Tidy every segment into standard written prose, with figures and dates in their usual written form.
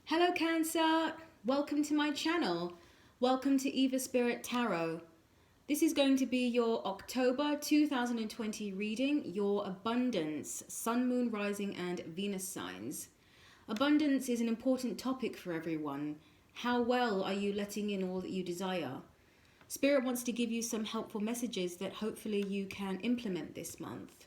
Hello Cancer, welcome to my channel. Welcome to Eva Spirit Tarot. This is going to be your October 2020 reading, your abundance, sun, moon, rising and Venus signs. Abundance is an important topic for everyone. How well are you letting in all that you desire? Spirit wants to give you some helpful messages that hopefully you can implement this month.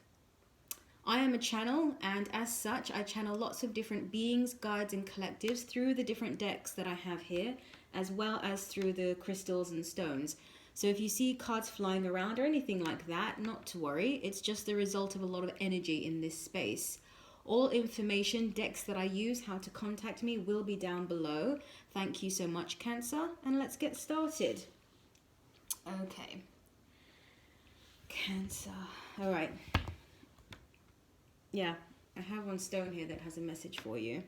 I am a channel, and as such, I channel lots of different beings, guides, and collectives through the different decks that I have here, as well as through the crystals and stones. So if you see cards flying around or anything like that, not to worry. It's just the result of a lot of energy in this space. All information, decks that I use, how to contact me will be down below. Thank you so much, Cancer, and let's get started. Okay. Cancer. All right. Yeah, I have one stone here that has a message for you.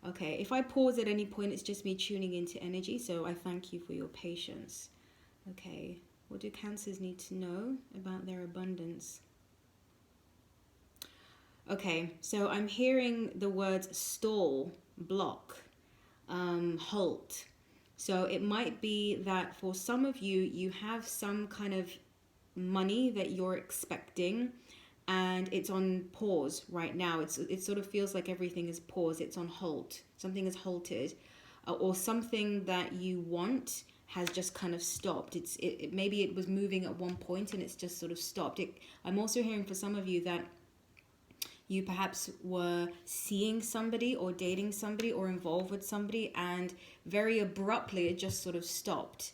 Okay, if I pause at any point, it's just me tuning into energy, so I thank you for your patience. Okay, what do Cancers need to know about their abundance? Okay, so I'm hearing the words stall, block, halt. So it might be that for some of you, you have some kind of money that you're expecting, and it's on pause right now. It sort of feels like everything is paused. It's on halt. Something is halted, or something that you want has just kind of stopped. Maybe it was moving at one point and it's just sort of stopped. I'm also hearing for some of you that you perhaps were seeing somebody or dating somebody or involved with somebody, and very abruptly it just sort of stopped.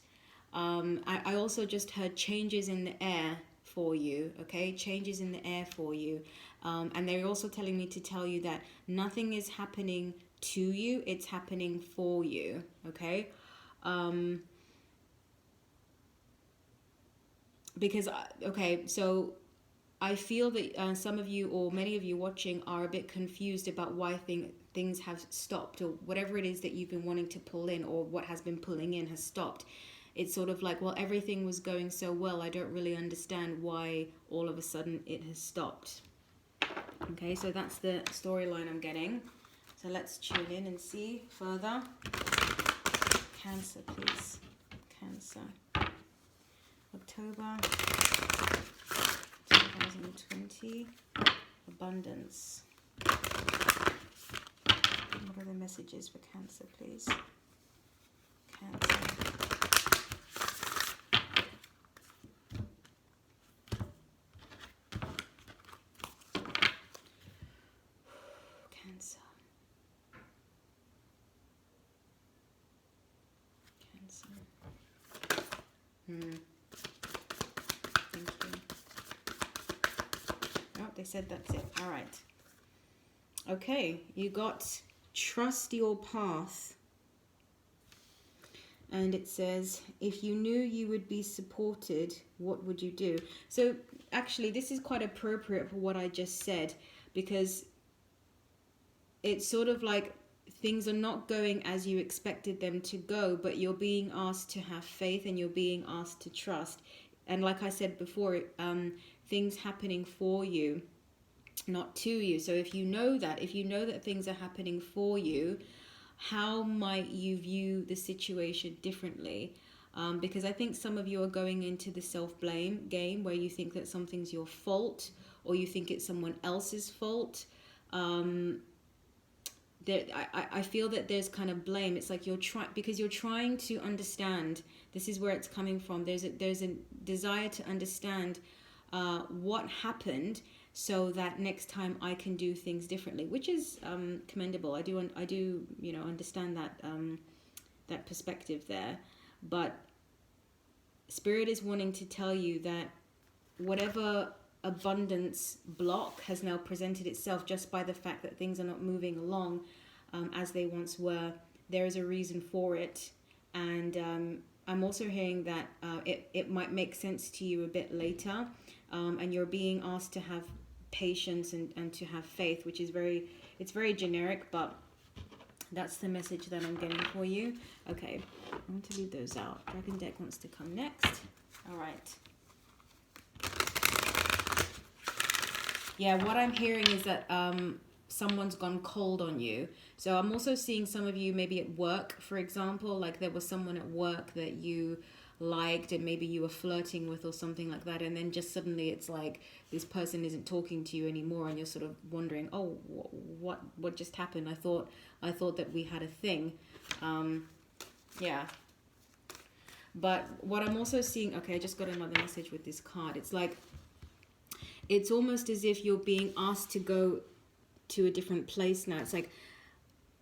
I also just heard changes in the air for you, okay? Changes in the air for you. And they're also telling me to tell you that nothing is happening to you, it's happening for you, okay? So I feel that some of you or many of you watching are a bit confused about why things have stopped, or whatever it is that you've been wanting to pull in, or what has been pulling in has stopped. It's sort of like, well, everything was going so well, I don't really understand why all of a sudden it has stopped. Okay, so that's the storyline I'm getting. So let's tune in and see further. Cancer, please. Cancer. October 2020. Abundance. What are the messages for Cancer, please? Cancer. Cancer. Thank you. Oh, they said that's it. All right. Okay, you got trust your path. And it says, if you knew you would be supported, what would you do? So actually, this is quite appropriate for what I just said, because it's sort of like things are not going as you expected them to go, but you're being asked to have faith and you're being asked to trust. And like I said before, things happening for you, not to you. So if you know that things are happening for you, how might you view the situation differently? Because I think some of you are going into the self-blame game, where you think that something's your fault, or you think it's someone else's fault. I feel that there's kind of blame. It's like you're trying to understand. This is where it's coming from. There's a desire to understand what happened, so that next time I can do things differently, which is commendable. I do understand that perspective there. But Spirit is wanting to tell you that whatever abundance block has now presented itself, just by the fact that things are not moving along as they once were, there is a reason for it. And I'm also hearing that it might make sense to you a bit later, and you're being asked to have patience and to have faith, which is it's very generic, but that's the message that I'm getting for you. Okay, I'm going to leave those out. Dragon deck wants to come next. All right. Yeah, what I'm hearing is that someone's gone cold on you. So I'm also seeing some of you maybe at work, for example, like there was someone at work that you liked and maybe you were flirting with or something like that, and then just suddenly it's like this person isn't talking to you anymore, and you're sort of wondering, oh, what just happened? I thought that we had a thing. Yeah. But what I'm also seeing, okay, I just got another message with this card. It's like, it's almost as if you're being asked to go to a different place now. It's like,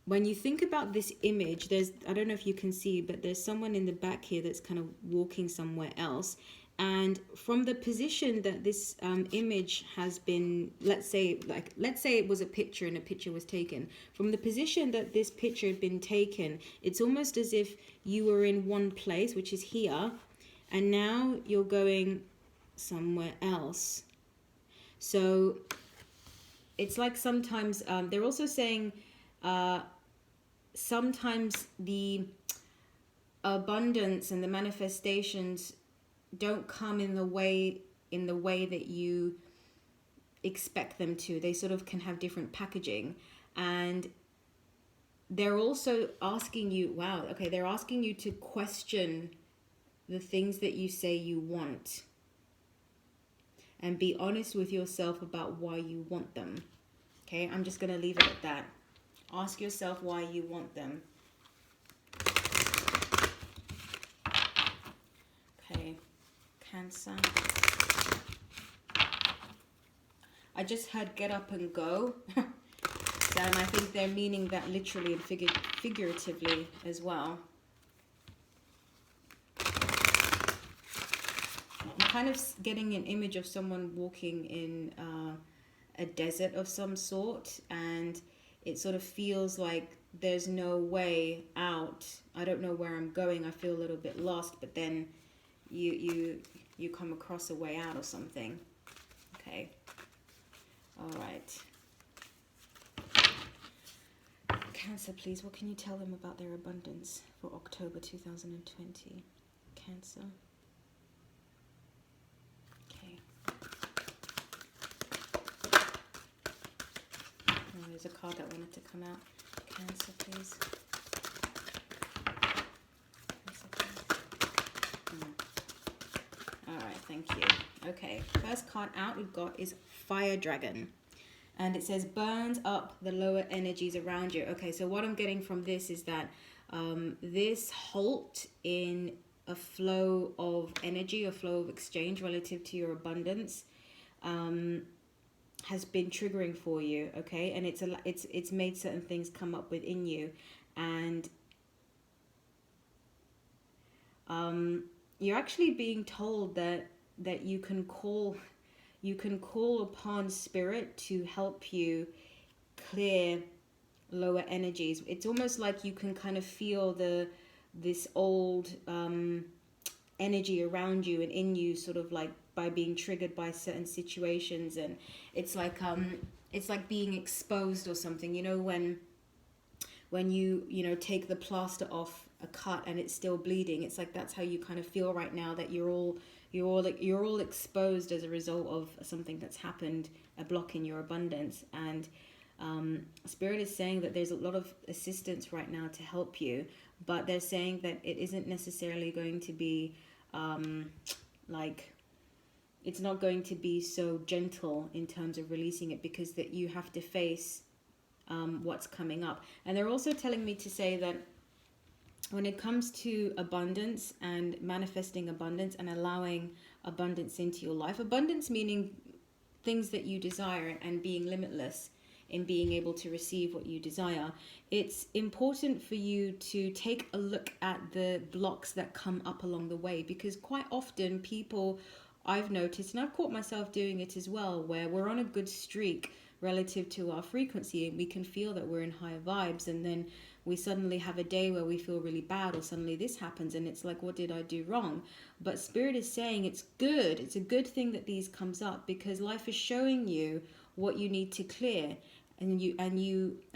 when you think about this image, there's, I don't know if you can see, but there's someone in the back here that's kind of walking somewhere else. And from the position that this image has been, let's say it was a picture and a picture was taken. From the position that this picture had been taken, it's almost as if you were in one place, which is here, and now you're going somewhere else. So it's like sometimes they're also saying sometimes the abundance and the manifestations don't come in the way that you expect them to. They sort of can have different packaging, and they're also asking you, wow, okay, they're asking you to question the things that you say you want and be honest with yourself about why you want them. Okay, I'm just going to leave it at that. Ask yourself why you want them. Okay, Cancer. I just heard get up and go. And I think they're meaning that literally and figuratively as well. I'm kind of getting an image of someone walking in a desert of some sort, and it sort of feels like there's no way out. I don't know where I'm going. I feel a little bit lost, but then you come across a way out or something. Okay. All right. Cancer, please. What can you tell them about their abundance for October 2020? Cancer. Okay. Oh, there's a card that wanted to come out. Cancer, please. Cancer, please. All right, thank you. Okay, first card out we've got is Fire Dragon. And it says burns up the lower energies around you. Okay, so what I'm getting from this is that this halt in a flow of energy, a flow of exchange relative to your abundance has been triggering for you, okay? And it's made certain things come up within you, and you're actually being told that you can call upon spirit to help you clear lower energies. It's almost like you can kind of feel this old energy around you and in you, sort of like by being triggered by certain situations, and it's like being exposed or something. You know, when you take the plaster off a cut and it's still bleeding, it's like that's how you kind of feel right now, that you're all exposed as a result of something that's happened, a block in your abundance. And Spirit is saying that there's a lot of assistance right now to help you, but they're saying that it isn't necessarily going to be like, it's not going to be so gentle in terms of releasing it, because that you have to face what's coming up. And they're also telling me to say that when it comes to abundance and manifesting abundance and allowing abundance into your life, abundance meaning things that you desire and being limitless in being able to receive what you desire, it's important for you to take a look at the blocks that come up along the way, because quite often people, I've noticed, and I've caught myself doing it as well, where we're on a good streak relative to our frequency and we can feel that we're in higher vibes, and then we suddenly have a day where we feel really bad, or suddenly this happens and it's like, what did I do wrong? But Spirit is saying it's good. It's a good thing that these comes up, because life is showing you what you need to clear. And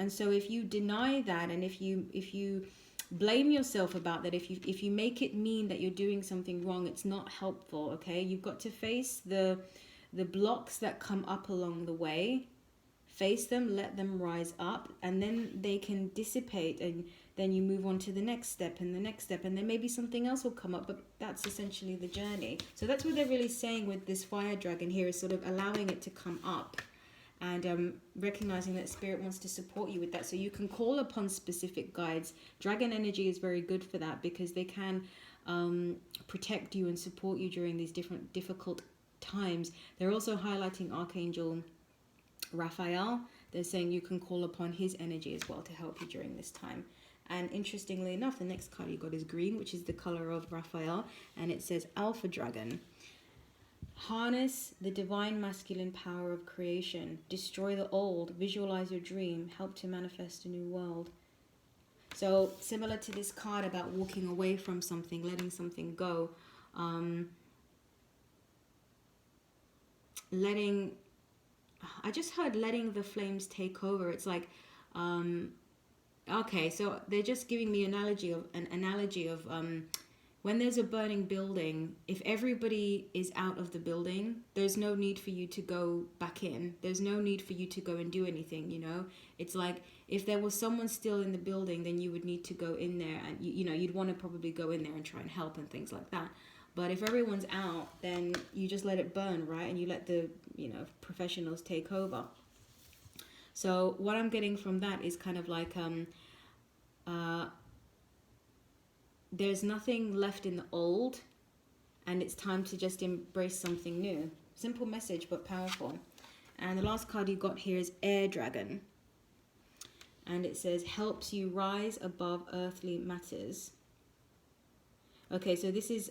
so if you deny that, and if you blame yourself about that, if you make it mean that you're doing something wrong, it's not helpful. Okay, you've got to face the blocks that come up along the way. face them, let them rise up, and then they can dissipate, and then you move on to the next step and the next step, and then maybe something else will come up, but that's essentially the journey. So that's what they're really saying with this fire dragon here, is sort of allowing it to come up, and recognizing that spirit wants to support you with that. So you can call upon specific guides. Dragon energy is very good for that, because they can protect you and support you during these different difficult times. They're also highlighting Archangel Raphael. They're saying you can call upon his energy as well to help you during this time. And interestingly enough, the next card you got is green, which is the color of Raphael, and it says Alpha Dragon. Harness the divine masculine power of creation. Destroy the old. Visualize your dream. Help to manifest a new world. So similar to this card about walking away from something, letting something go, I just heard letting the flames take over. It's like, okay, so they're just giving me an analogy of when there's a burning building, if everybody is out of the building, there's no need for you to go back in. There's no need for you to go and do anything, you know? It's like, if there was someone still in the building, then you would need to go in there, and you know, you'd want to probably go in there and try and help and things like that. But if everyone's out, then you just let it burn, right? And you let the, you know, professionals take over. So what I'm getting from that is kind of like, there's nothing left in the old, and it's time to just embrace something new. Simple message, but powerful. And the last card you got here is Air Dragon. And it says, helps you rise above earthly matters. Okay, so this is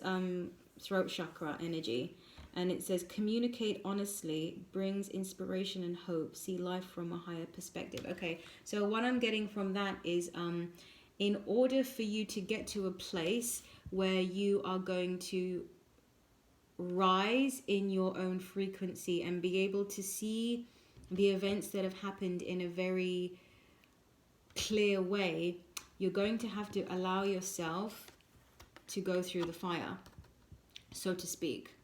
throat chakra energy. And it says, communicate honestly, brings inspiration and hope. See life from a higher perspective. Okay, so what I'm getting from that is, in order for you to get to a place where you are going to rise in your own frequency and be able to see the events that have happened in a very clear way, you're going to have to allow yourself to go through the fire, so to speak.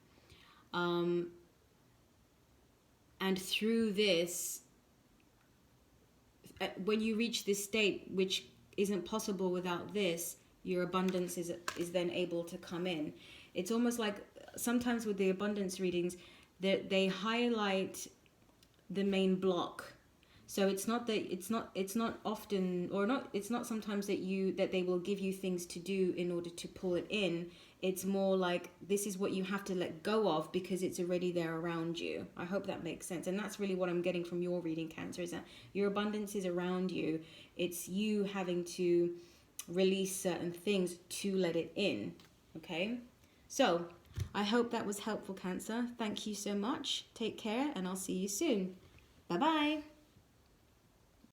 And through this, when you reach this state, which isn't possible without this, your abundance is then able to come in. It's almost like sometimes with the abundance readings, they highlight the main block. So it's not sometimes that they will give you things to do in order to pull it in. It's more like, this is what you have to let go of because it's already there around you. I hope that makes sense. And that's really what I'm getting from your reading, Cancer, is that your abundance is around you. It's you having to release certain things to let it in. Okay? So I hope that was helpful, Cancer. Thank you so much. Take care, and I'll see you soon. Bye-bye.